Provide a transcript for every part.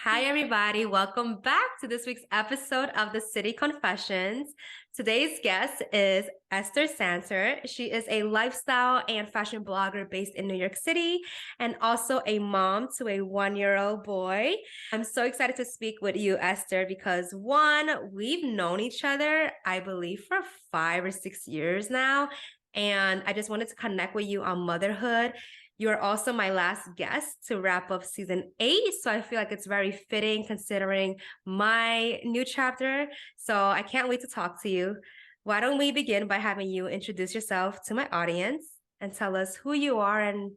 Hi, everybody. Welcome back to this week's episode of the City Confessions. Today's guest is Esther Santer. She is a lifestyle and fashion blogger based in New York City and also a mom to a 1-year-old boy. I'm so excited to speak with you, Esther, because one, we've known each other, I believe, for 5 or 6 years now. And I just wanted to connect with you on motherhood. You're also my last guest to wrap up season 8. So I feel like it's very fitting considering my new chapter. So I can't wait to talk to you. Why don't we begin by having you introduce yourself to my audience and tell us who you are and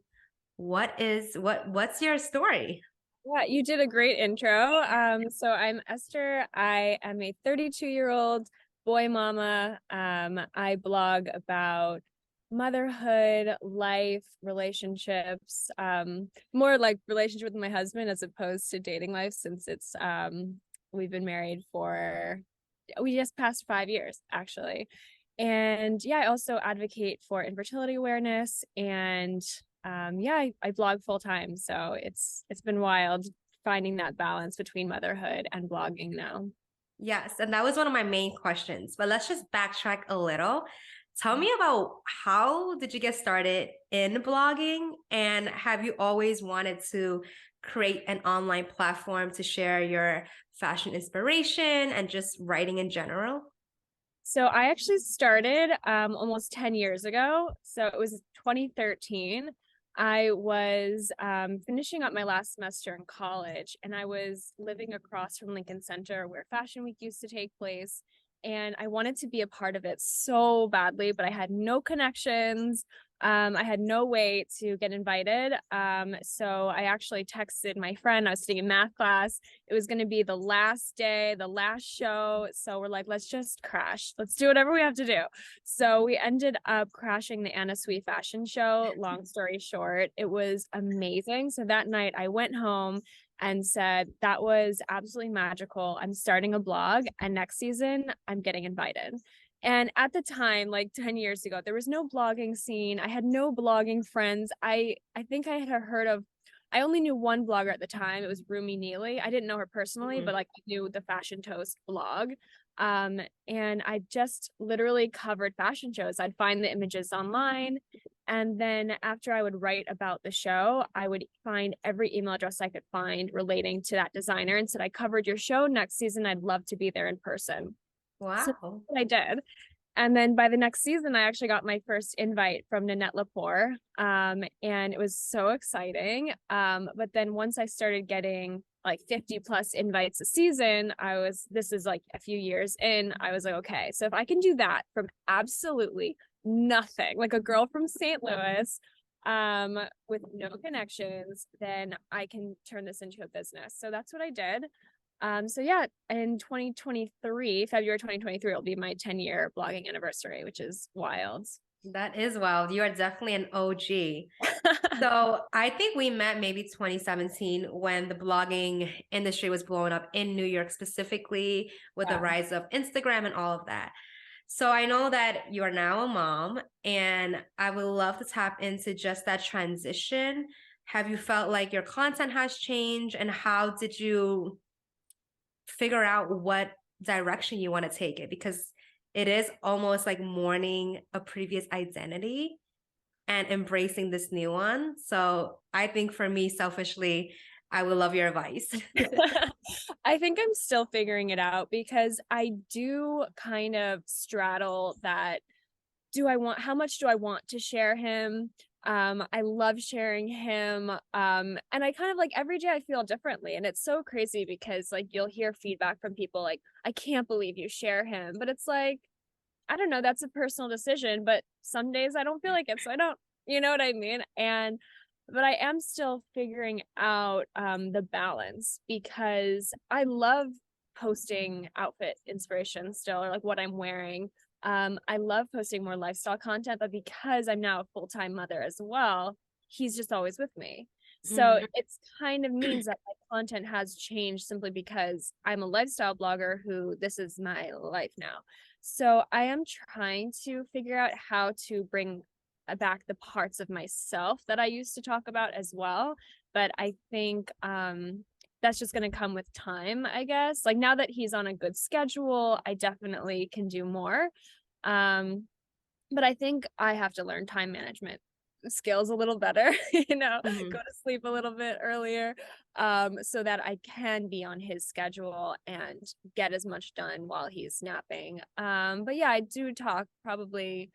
what's your story? Yeah, you did a great intro. So I'm Esther. I am a 32-year-old boy mama. I blog about motherhood, life, relationships, more like relationship with my husband as opposed to dating life since we've been married we just passed 5 years actually. And yeah, I also advocate for infertility awareness and I blog full time. So it's been wild finding that balance between motherhood and blogging now. Yes, and that was one of my main questions. But let's just backtrack a little. Tell me about how did you get started in blogging, and have you always wanted to create an online platform to share your fashion inspiration and just writing in general? So I actually started almost 10 years ago. So it was 2013. I was finishing up my last semester in college, and I was living across from Lincoln Center where Fashion Week used to take place. And I wanted to be a part of it so badly, but I had no connections. I had no way to get invited. So I actually texted my friend. I was sitting in math class. It was going to be the last day, the last show. So we're like, let's just crash. Let's do whatever we have to do. So we ended up crashing the Anna Sui fashion show. Long story short, it was amazing. So that night I went home and said, that was absolutely magical. I'm starting a blog, and next season I'm getting invited. And at the time, like 10 years ago, there was no blogging scene. I had no blogging friends. I think I had heard of, I only knew one blogger at the time. It was Rumi Neely. I didn't know her personally, but like I knew the Fashion Toast blog. And I just literally covered fashion shows. I'd find the images online. And then after I would write about the show, I would find every email address I could find relating to that designer and said, I covered your show next season. I'd love to be there in person. So Wow. I did. And then by the next season, I actually got my first invite from Nanette Lepore. And it was so exciting. But then once I started getting like 50 plus invites a season, this is like a few years in, I was like, okay, so if I can do that from absolutely nothing, like a girl from St. Louis, with no connections, then I can turn this into a business. So that's what I did. So yeah, in 2023, February 2023, it'll be my 10-year blogging anniversary, which is wild. That is wild. You are definitely an OG. So I think we met maybe 2017 when the blogging industry was blowing up in New York, specifically with the Yeah. rise of Instagram and all of that. So I know that you are now a mom, and I would love to tap into just that transition. Have you felt like your content has changed, and how did you figure out what direction you want to take it? Because it is almost like mourning a previous identity and embracing this new one. So I think for me, selfishly, I would love your advice. I think I'm still figuring it out because I do kind of straddle that. How much do I want to share him? I love sharing him. And I kind of like every day I feel differently. And it's so crazy because like you'll hear feedback from people like, I can't believe you share him. But it's like, I don't know, that's a personal decision. But some days I don't feel like it. So I don't, you know what I mean? But I am still figuring out the balance because I love posting outfit inspiration still, or like what I'm wearing. I love posting more lifestyle content, but because I'm now a full-time mother as well, he's just always with me. So Mm. it's kind of means that my content has changed simply because I'm a lifestyle blogger who this is my life now. So I am trying to figure out how to bring back the parts of myself that I used to talk about as well. But I think that's just going to come with time, I guess. Like now that he's on a good schedule, I definitely can do more. Um, but I think I have to learn time management skills a little better, Mhm. go to sleep a little bit earlier, so that I can be on his schedule and get as much done while he's napping. But yeah, I do talk probably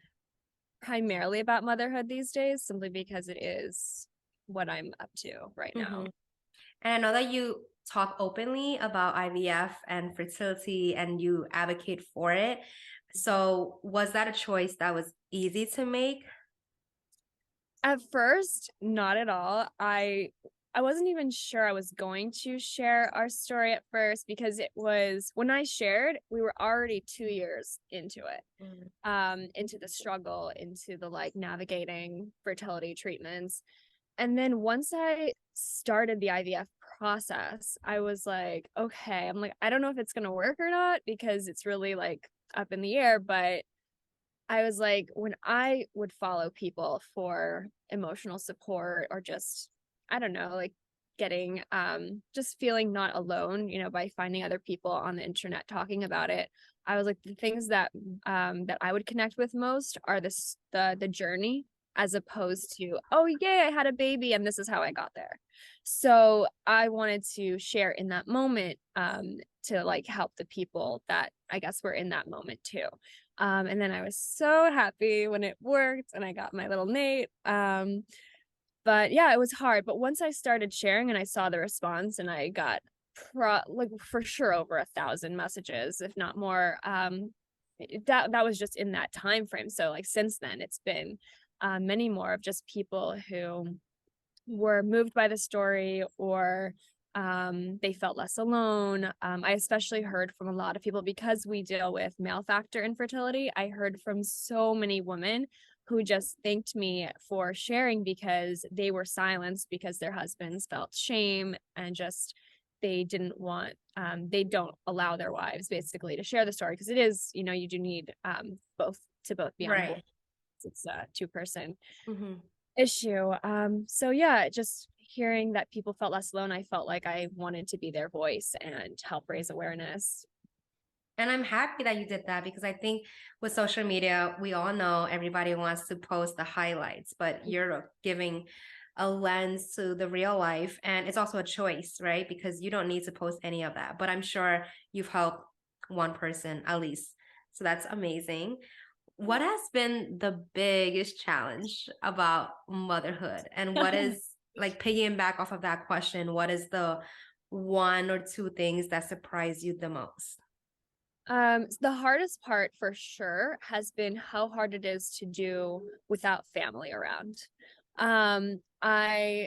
primarily about motherhood these days, simply because it is what I'm up to right now. Mhm. And I know that you talk openly about IVF and fertility and you advocate for it. So, was that a choice that was easy to make? At first, not at all. I wasn't even sure I was going to share our story at first, because it was when I shared, we were already 2 years into it. Mm. Into the struggle, into the like navigating fertility treatments. And then once I started the IVF process, I was like, okay, I'm like, I don't know if it's going to work or not, because it's really like up in the air, but I was like, when I would follow people for emotional support, or just, I don't know, like getting, just feeling not alone, by finding other people on the internet talking about it. I was like, the things that I would connect with most are the journey, as opposed to, oh yay, I had a baby and this is how I got there. So I wanted to share in that moment, to like help the people that I guess were in that moment too. And then I was so happy when it worked and I got my little Nate. But yeah, it was hard. But once I started sharing and I saw the response, and I got like for sure over 1,000 messages, if not more. That was just in that time frame. So like since then, it's been many more of just people who were moved by the story, or they felt less alone. I especially heard from a lot of people, because we deal with male factor infertility. I heard from so many women who just thanked me for sharing, because they were silenced because their husbands felt shame, and just they didn't want, they don't allow their wives basically to share the story, because it is, you do need both to both be on board. Right. It's a two-person Mhm. issue. So yeah, just hearing that people felt less alone, I felt like I wanted to be their voice and help raise awareness. And I'm happy that you did that because I think with social media, we all know everybody wants to post the highlights, but you're giving a lens to the real life. And it's also a choice, right? Because you don't need to post any of that. But I'm sure you've helped one person at least. So that's amazing. What has been the biggest challenge about motherhood? And what is, like, piggying back off of that question, what is the one or two things that surprise you the most? The hardest part for sure has been how hard it is to do without family around.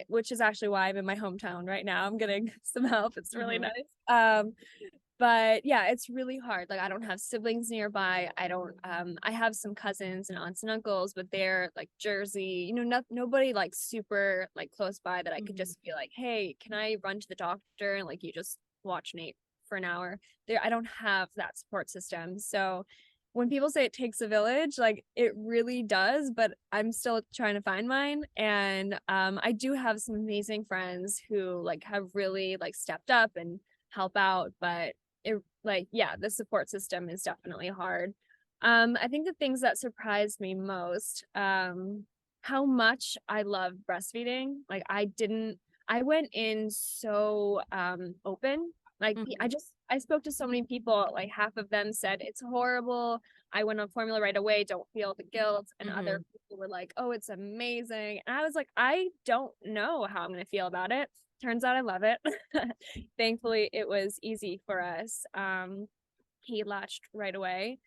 Which is actually why I'm in my hometown right now. I'm getting some help. It's really Mhm. nice. But yeah, it's really hard. Like I don't have siblings nearby. I don't I have some cousins and aunts and uncles, but they're like Jersey, nobody like super like close by that I could Mhm. just be like, "Hey, can I run to the doctor and like you just watch Nate for an hour?" There I don't have that support system. So when people say it takes a village, like it really does, but I'm still trying to find mine. And I do have some amazing friends who like have really like stepped up and help out, but it like yeah, the support system is definitely hard. I think the things that surprised me most, how much I love breastfeeding. Like I went in so open. Like Mhm. I spoke to so many people, like half of them said it's horrible. I went on formula right away, don't feel the guilt. And other Mhm. people were like, oh, it's amazing. And I was like, I don't know how I'm gonna feel about it. Turns out I love it. Thankfully, it was easy for us. He latched right away,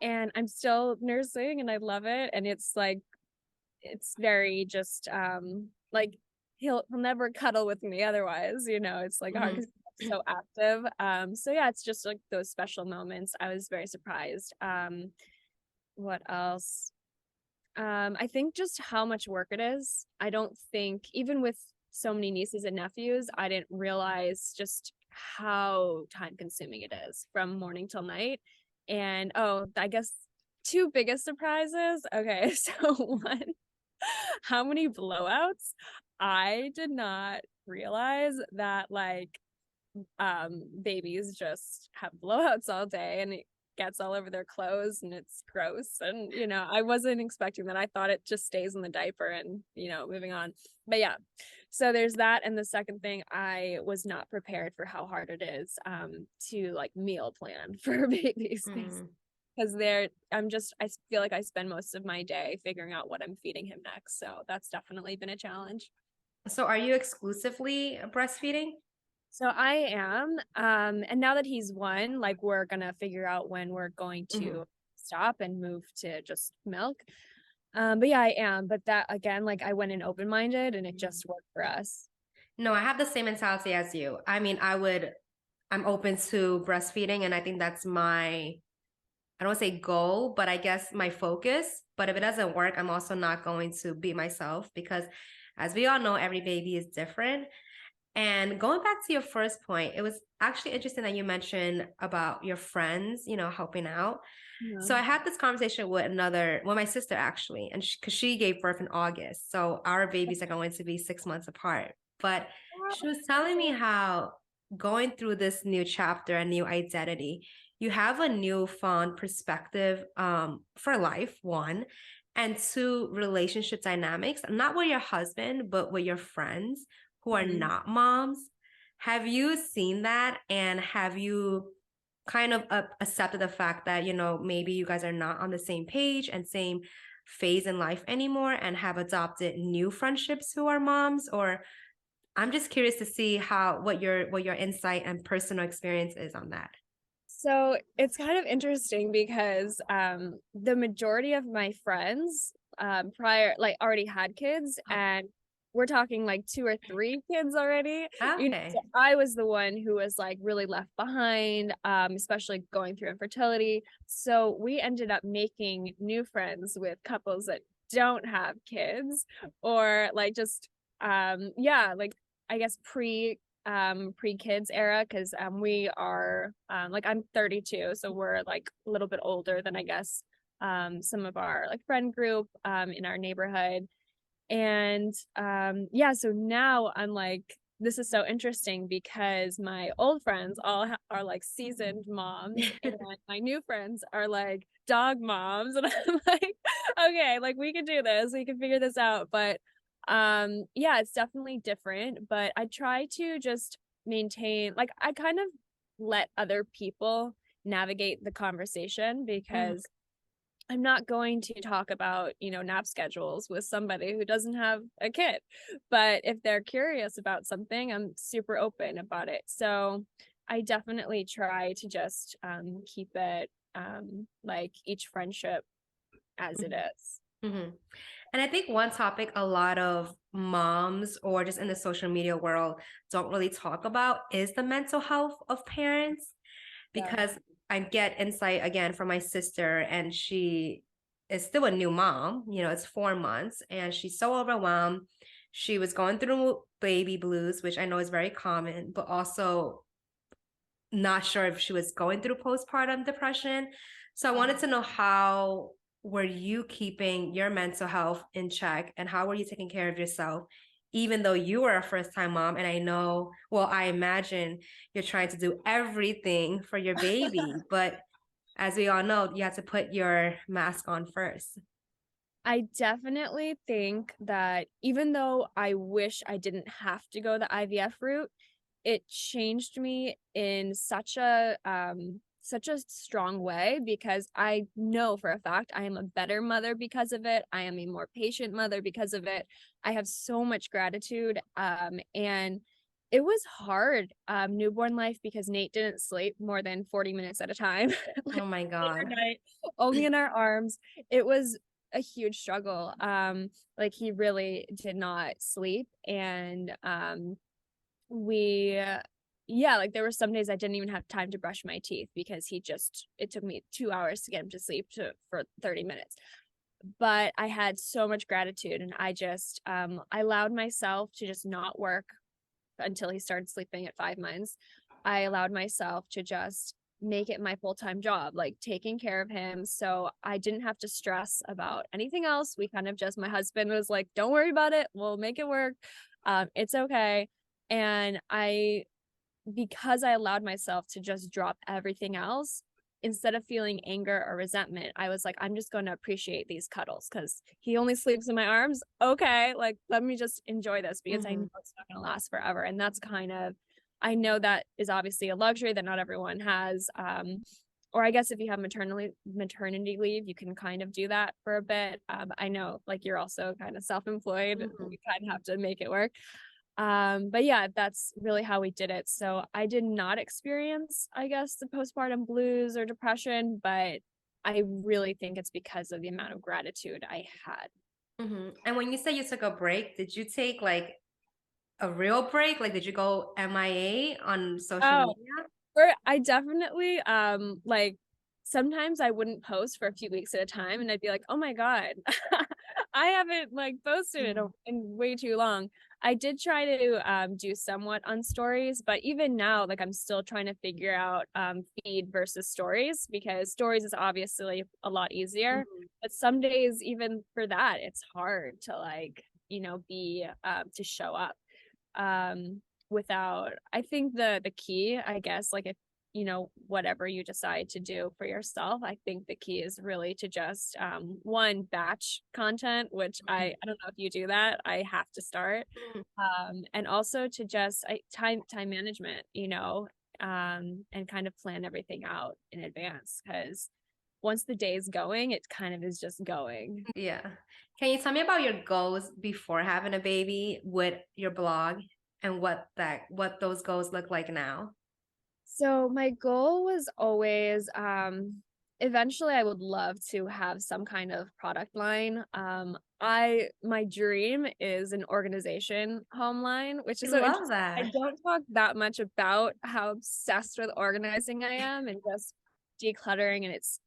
and I'm still nursing and I love it. And it's like, it's very just, like he'll never cuddle with me otherwise, it's like hard Mhm. because he's so active. So yeah, it's just like those special moments. I was very surprised. What else? I think just how much work it is. I don't think, even with so many nieces and nephews, I didn't realize just how time consuming it is from morning till night. And oh, I guess two biggest surprises. Okay, so one, how many blowouts? I did not realize that like babies just have blowouts all day and it gets all over their clothes and it's gross. And, I wasn't expecting that. I thought it just stays in the diaper and, moving on. But yeah, so there's that. And the second thing, I was not prepared for how hard it is to like meal plan for babies. Mm. Because I feel like I spend most of my day figuring out what I'm feeding him next. So that's definitely been a challenge. So are you exclusively breastfeeding? So I am. And now that he's one, like we're gonna figure out when we're going to stop and move to just milk. But yeah, I am. But that again, like I went in open-minded and it just worked for us. No, I have the same mentality as you. I mean, I'm open to breastfeeding, and I think that's I don't want to say goal, but I guess my focus. But if it doesn't work, I'm also not going to beat myself because, as we all know, every baby is different. And going back to your first point, it was actually interesting that you mentioned about your friends, helping out. Yeah. So I had this conversation with my sister actually, and because she gave birth in August. So our babies are going to be 6 months apart. But she was telling me how going through this new chapter, a new identity, you have a newfound perspective for life, one, and two, relationship dynamics, not with your husband, but with your friends who are not moms. Have you seen that? And have you kind of accepted the fact that, maybe you guys are not on the same page and same phase in life anymore and have adopted new friendships who are moms? Or I'm just curious to see what your insight and personal experience is on that. So it's kind of interesting because the majority of my friends prior like already had kids, and we're talking like 2 or 3 kids already. Okay. So I was the one who was like really left behind, especially going through infertility. So we ended up making new friends with couples that don't have kids, or like just like I guess pre-kids era, because we are like I'm 32, so we're like a little bit older than I guess some of our like friend group in our neighborhood. And so now I'm like, this is so interesting because my old friends all are like seasoned moms and my new friends are like dog moms, and I'm like, okay, like we can do this, we can figure this out. But it's definitely different, but I try to just maintain, like I kind of let other people navigate the conversation, because I'm not going to talk about, nap schedules with somebody who doesn't have a kid. But if they're curious about something, I'm super open about it. So I definitely try to just keep it like each friendship as it is. Mm-hmm. And I think one topic a lot of moms or just in the social media world don't really talk about is the mental health of parents, because I get insight again from my sister, and she is still a new mom. It's 4 months and she's so overwhelmed. She was going through baby blues, which I know is very common, but also not sure if she was going through postpartum depression. So I wanted to know, how were you keeping your mental health in check, and how were you taking care of yourself, even though you were a first-time mom? And I imagine you're trying to do everything for your baby, but as we all know, you have to put your mask on first. I definitely think that even though I wish I didn't have to go the IVF route, it changed me in such a strong way, because I know for a fact I am a better mother because of it. I am a more patient mother because of it. I have so much gratitude. And it was hard, newborn life, because Nate didn't sleep more than 40 minutes at a time. Like Oh my God. overnight, only in our arms. It was a huge struggle. Like he really did not sleep. And we like there were some days I didn't even have time to brush my teeth, because it took me 2 hours to get him to sleep for 30 minutes. But I had so much gratitude, and I just I allowed myself to just not work until he started sleeping at 5 months. I allowed myself to just make it my full-time job, like taking care of him. So I didn't have to stress about anything else. We kind of just, my husband was like, don't worry about it, we'll make it work. It's okay. And I because I allowed myself to just drop everything else, instead of feeling anger or resentment, I was like, I'm just going to appreciate these cuddles because he only sleeps in my arms. Okay, like let me just enjoy this because I know it's not going to last forever. And that's kind of, I know that is obviously a luxury that not everyone has. Or I guess if you have maternity leave, you can kind of do that for a bit. I know like you're also kind of self-employed. We kind of have to make it work. But yeah, that's really how we did it. So I did not experience, I guess, the postpartum blues or depression, but I really think it's because of the amount of gratitude I had. And when you say you took a break, did you take like a real break? Like, did you go MIA on social Oh, media? I definitely like sometimes I wouldn't post for a few weeks at a time and I'd be like, oh my God, I haven't like posted in way too long. I did try to do somewhat on stories, but even now, like I'm still trying to figure out feed versus stories because stories is obviously a lot easier. But some days, even for that, it's hard to like, be to show up. Without, I think the key, I guess, like if whatever you decide to do for yourself, I think the key is really to just one, batch content, which I don't know if you do that. I have to start. And also to just time management, and kind of plan everything out in advance because once the day is going, it kind of is just going. Yeah. Can you tell me about your goals before having a baby with your blog and what those goals look like now? So my goal was always eventually I would love to have some kind of product line. My dream is an organization home line, which I is so love interesting. I that. don't talk that much about how obsessed with organizing I am and just decluttering, and it's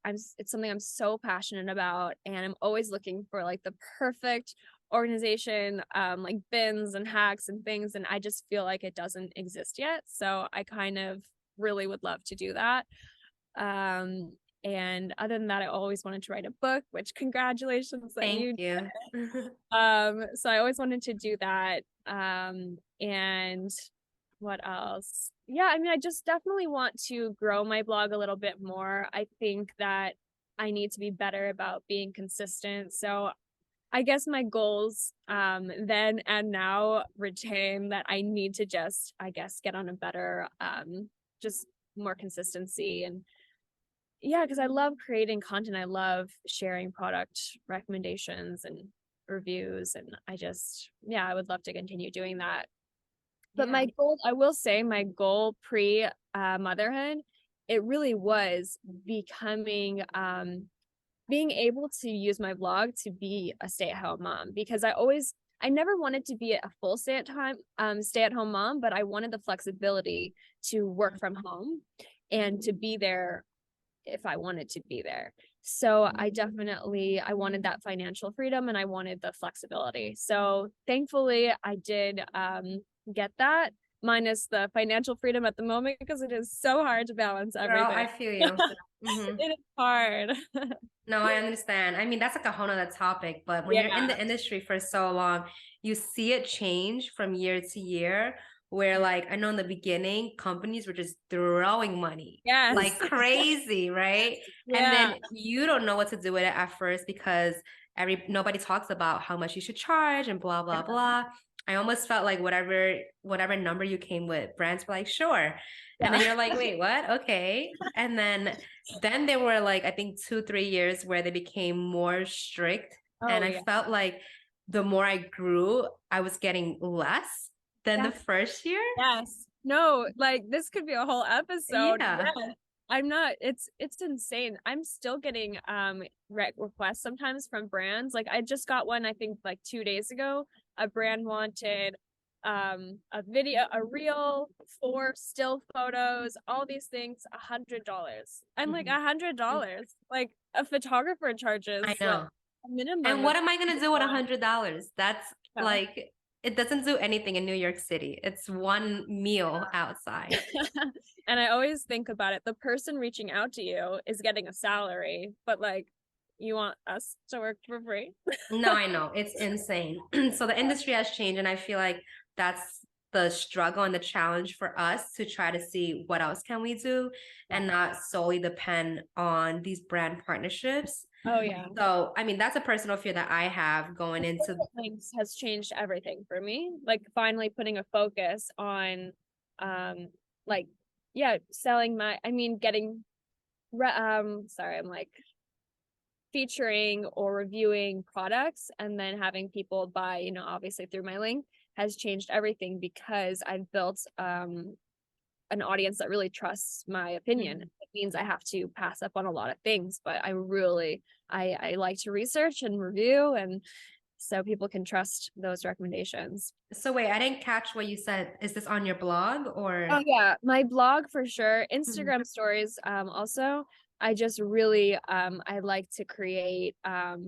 something I'm so passionate about, and I'm always looking for like the perfect organization, like bins and hacks and things, and I just feel like it doesn't exist yet. So I kind of really would love to do that. And other than that, I always wanted to write a book, which congratulations that Thank you you. so I always wanted to do that. And what else? Yeah, I mean, I just definitely want to grow my blog a little bit more. I think that I need to be better about being consistent. So I guess my goals then and now retain that I need to just, I guess, get on a better just more consistency. And yeah, because I love creating content. I love sharing product recommendations and reviews. And I would love to continue doing that. But Yeah. my goal, I will say, my goal pre motherhood, it really was becoming, being able to use my blog to be a stay-at-home mom because I never wanted to be a full stay-at-home mom, but I wanted the flexibility to work from home and to be there if I wanted to be there. So I wanted that financial freedom and I wanted the flexibility. So thankfully I did get that, minus the financial freedom at the moment because it is so hard to balance Girl, everything. I feel you. It is hard. No, I understand. I mean, that's like a whole nother topic, but when you're in the industry for so long, you see it change from year to year. Where, like, I know in the beginning, companies were just throwing money like Yes. crazy, right? And Yeah. then you don't know what to do with it at first because nobody talks about how much you should charge and blah, blah, blah. I almost felt like whatever number you came with, brands were like, sure. And then you're like, wait, what? Okay. And then there were like, I think 2-3 years where they became more strict. Oh And I yeah. felt like the more I grew, I was getting less than the first year. Yes. No, like this could be a whole episode. Yeah. Yeah. I'm not, it's insane. I'm still getting requests sometimes from brands. Like I just got one, I think like 2 days ago. A brand wanted a reel, 4 still photos, all these things, $100. I'm like $100. Like a photographer charges I like know. a minimum And of what am I gonna do with $100? That's yeah. like, it doesn't do anything in New York City. It's one meal outside. And I always think about it. The person reaching out to you is getting a salary, but like, you want us to work for free? No, I know. It's insane. So the industry has changed, and I feel like that's the struggle and the challenge for us to try to see what else can we do and not solely depend on these brand partnerships. Oh yeah. So, I mean, that's a personal fear that I have going into Things has changed everything for me. Like finally putting a focus on like selling getting sorry, I'm like featuring or reviewing products and then having people buy, obviously through my link has changed everything because I've built an audience that really trusts my opinion. It means I have to pass up on a lot of things, but I like to research and review, and so people can trust those recommendations. So wait, I didn't catch what you said. Is this on your blog or? Oh yeah, my blog for sure. Instagram stories also. I just really I like to create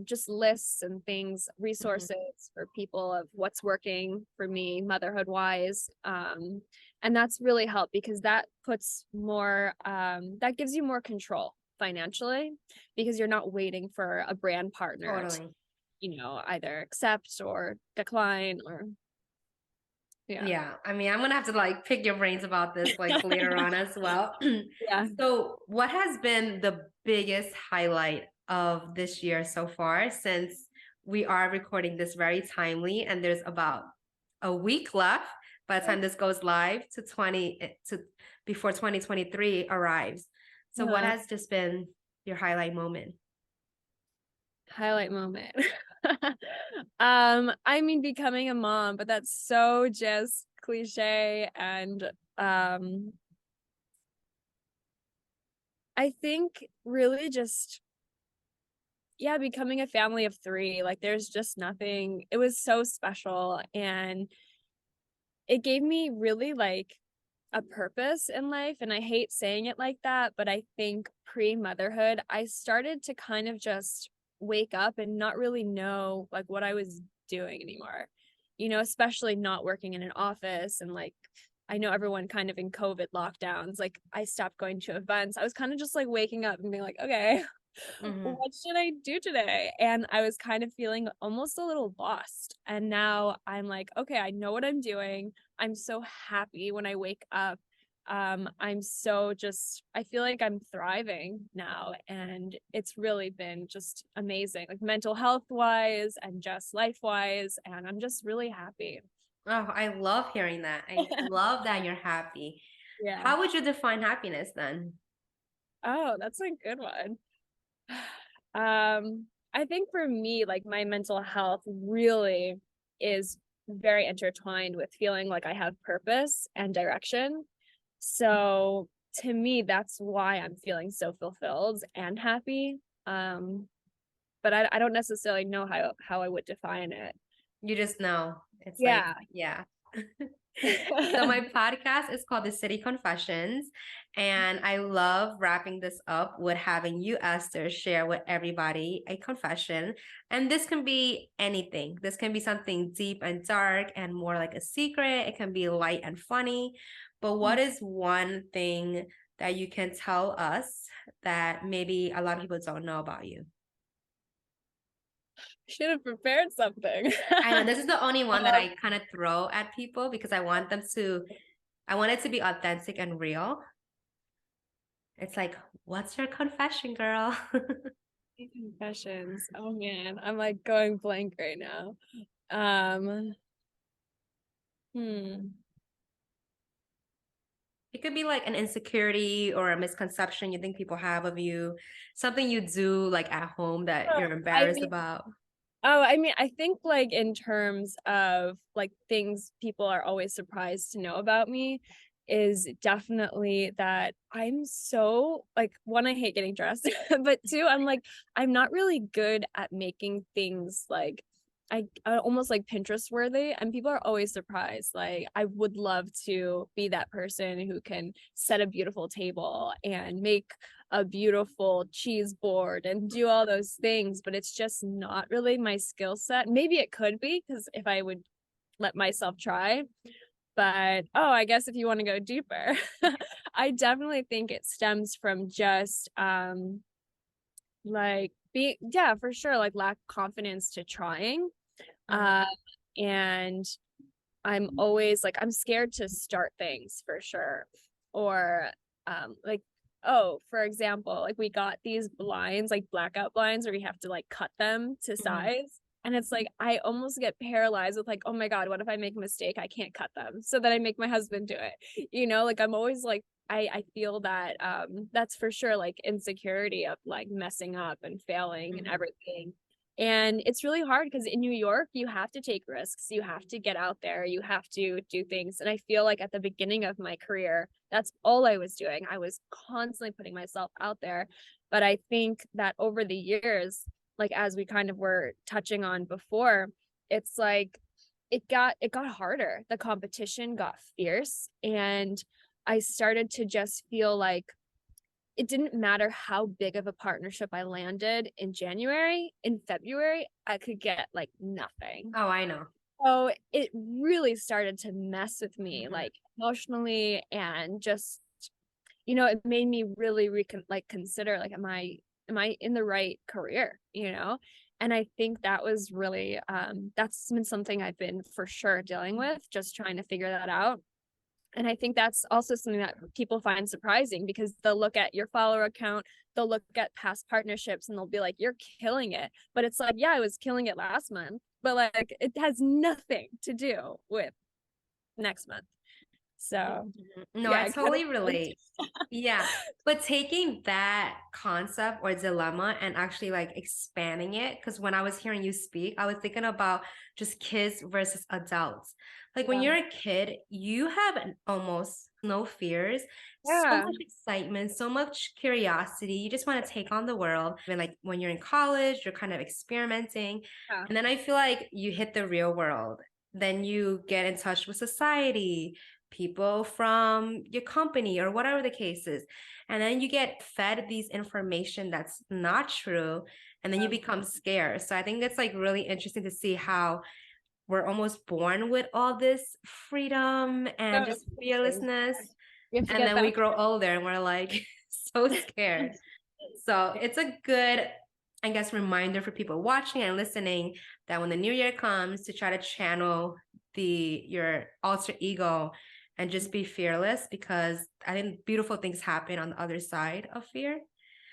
just lists and things, resources for people of what's working for me motherhood wise. And that's really helped because that puts more that gives you more control financially because you're not waiting for a brand partner Totally. to, either accept or decline or Yeah. I mean, I'm gonna have to like pick your brains about this like later on as well. Yeah. So what has been the biggest highlight of this year so far, since we are recording this very timely and there's about a week left by the time this goes live to before 2023 arrives. So what has just been your highlight moment? Highlight moment. Becoming a mom, but that's so just cliche. And I think really just becoming a family of 3. Like there's just nothing. It was so special and it gave me really like a purpose in life. And I hate saying it like that, but I think pre-motherhood, I started to kind of just wake up and not really know like what I was doing anymore, especially not working in an office. And like, I know everyone kind of in COVID lockdowns, like I stopped going to events. I was kind of just like waking up and being like, okay, what should I do today? And I was kind of feeling almost a little lost. And now I'm like, okay, I know what I'm doing. I'm so happy when I wake up. I'm so I feel like I'm thriving now. And it's really been just amazing, like mental health wise and just life wise. And I'm just really happy. Oh, I love hearing that. I love that you're happy. Yeah. How would you define happiness then? Oh, that's a good one. I think for me, like my mental health really is very intertwined with feeling like I have purpose and direction. So to me, that's why I'm feeling so fulfilled and happy. But I don't necessarily know how I would define it. You just know. It's like, Yeah. yeah. So my podcast is called The City Confessions, and I love wrapping this up with having you, Esther, share with everybody a confession. And this can be anything. This can be something deep and dark and more like a secret. It can be light and funny. But what is one thing that you can tell us that maybe a lot of people don't know about you? Should have prepared something. I know this is the only one that I kind of throw at people because I want it to be authentic and real. It's like, what's your confession, girl? Confessions. Oh man, I'm like going blank right now. Um, It could be like an insecurity or a misconception you think people have of you, something you do like at home that you're embarrassed about. I think like in terms of like things people are always surprised to know about me is definitely that I'm so like, one, I hate getting dressed, but two, I'm not really good at making things like I almost like Pinterest worthy, and people are always surprised. Like I would love to be that person who can set a beautiful table and make a beautiful cheese board and do all those things, but it's just not really my skill set. Maybe it could be because if I would let myself try, but I guess if you want to go deeper, I definitely think it stems from just like being, yeah, for sure, like lack confidence to trying. And I'm always like, I'm scared to start things for sure. Or like, oh, for example, like we got these blinds, like blackout blinds where we have to like cut them to Mhm. size. And it's like I almost get paralyzed with like, oh my God, what if I make a mistake? I can't cut them. So then I make my husband do it. Like I'm always like I feel that that's for sure like insecurity of like messing up and failing and Mhm. everything. And it's really hard because in New York, you have to take risks. You have to get out there. You have to do things. And I feel like at the beginning of my career, that's all I was doing. I was constantly putting myself out there. But I think that over the years, like as we kind of were touching on before, it's like it got harder. The competition got fierce. And I started to just feel like it didn't matter how big of a partnership I landed in January, in February, I could get like nothing. Oh, I know. So it really started to mess with me, Mhm. like emotionally, and just, it made me really consider like, am I in the right career? And I think that was really that's been something I've been for sure dealing with, just trying to figure that out. And I think that's also something that people find surprising because they'll look at your follower account, they'll look at past partnerships, and they'll be like, you're killing it. But it's like, yeah, I was killing it last month, but like it has nothing to do with next month. So Mhm. No, I yeah, it kind totally of relate. Yeah, but taking that concept or dilemma and actually like expanding it, because when I was hearing you speak, I was thinking about just kids versus adults. Like when yeah. you're a kid, you have almost no fears, so Yeah. much excitement, so much curiosity. You just want to take on the world. And like when you're in college, you're kind of experimenting. Yeah. And then I feel like you hit the real world. Then you get in touch with society, people from your company or whatever the case is. And then you get fed these information that's not true. And then you Yeah. become scared. So I think it's like really interesting to see how we're almost born with all this freedom and So just fearlessness. we have to And get then we back. grow older and we're like so scared. So it's a good, I guess, reminder for people watching and listening that when the new year comes, to try to channel your alter ego and just be fearless, because I think beautiful things happen on the other side of fear.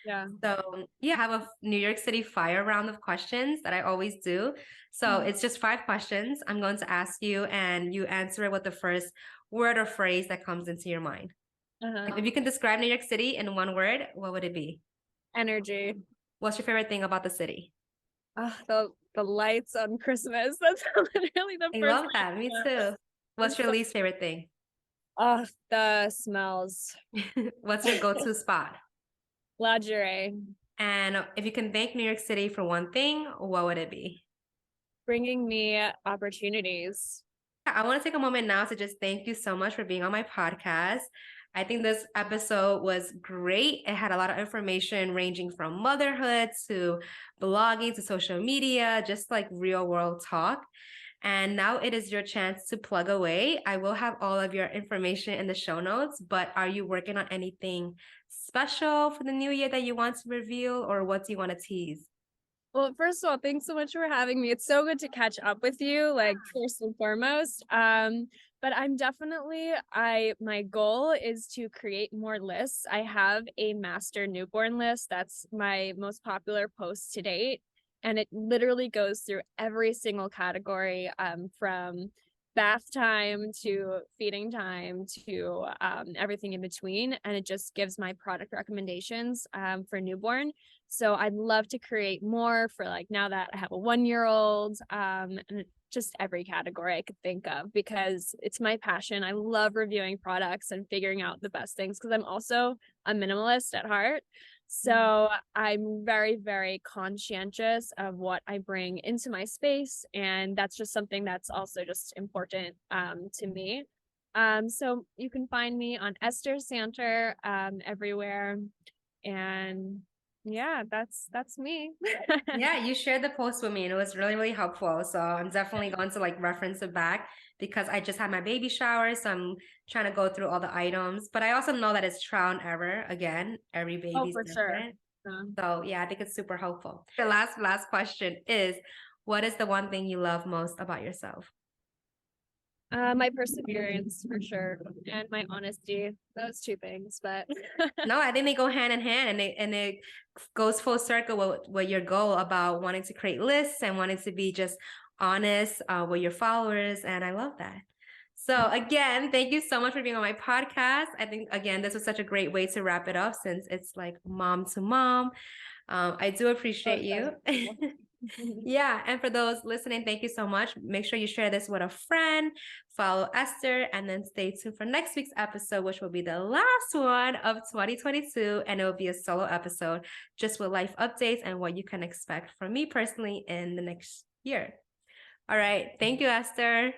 Yeah. So yeah, I have a New York City fire round of questions that I always do. So it's just 5 questions I'm going to ask you, and you answer it with the first word or phrase that comes into your mind. Uh-huh. If you can describe New York City in one word, what would it be? Energy. What's your favorite thing about the city? The lights on Christmas. That's literally the I first love that. Me thing. too. I'm What's your so least favorite thing? the smells. What's your go-to spot? Lingerie. And if you can thank New York City for one thing, what would it be? Bringing me opportunities. I want to take a moment now to just thank you so much for being on my podcast. I think this episode was great. It had a lot of information ranging from motherhood to blogging to social media, just like real world talk. And now it is your chance to plug away. I will have all of your information in the show notes, but are you working on anything special for the new year that you want to reveal, or what do you want to tease? Well, first of all, thanks so much for having me. It's so good to catch up with you, like first and foremost. But I'm definitely my goal is to create more lists. I have a master newborn list. That's my most popular post to date. And it literally goes through every single category, from bath time to feeding time to everything in between. And it just gives my product recommendations for newborn. So I'd love to create more for like now that I have a 1-year-old, and just every category I could think of, because it's my passion. I love reviewing products and figuring out the best things because I'm also a minimalist at heart. So I'm very, very conscientious of what I bring into my space. And that's just something that's also just important to me. So you can find me on Esther Santer everywhere. And yeah, that's me. Yeah, you shared the post with me and it was really, really helpful. So I'm definitely going to like reference it back because I just had my baby shower. So I'm trying to go through all the items. But I also know that it's trial and error. Again, every Oh, baby's for sure. different. So yeah, I think it's super helpful. The last question is, what is the one thing you love most about yourself? My perseverance for sure, and my honesty. Those two things, but No, I think they go hand in hand, and it goes full circle with your goal about wanting to create lists and wanting to be just honest with your followers, and I love that. So again, thank you so much for being on my podcast. I think again this was such a great way to wrap it up since it's like mom to mom. I do appreciate you. Yeah, and for those listening, thank you so much. Make sure you share this with a friend, follow Esther, and then stay tuned for next week's episode, which will be the last one of 2022. And it will be a solo episode just with life updates and what you can expect from me personally in the next year. All right. Thank you, Esther.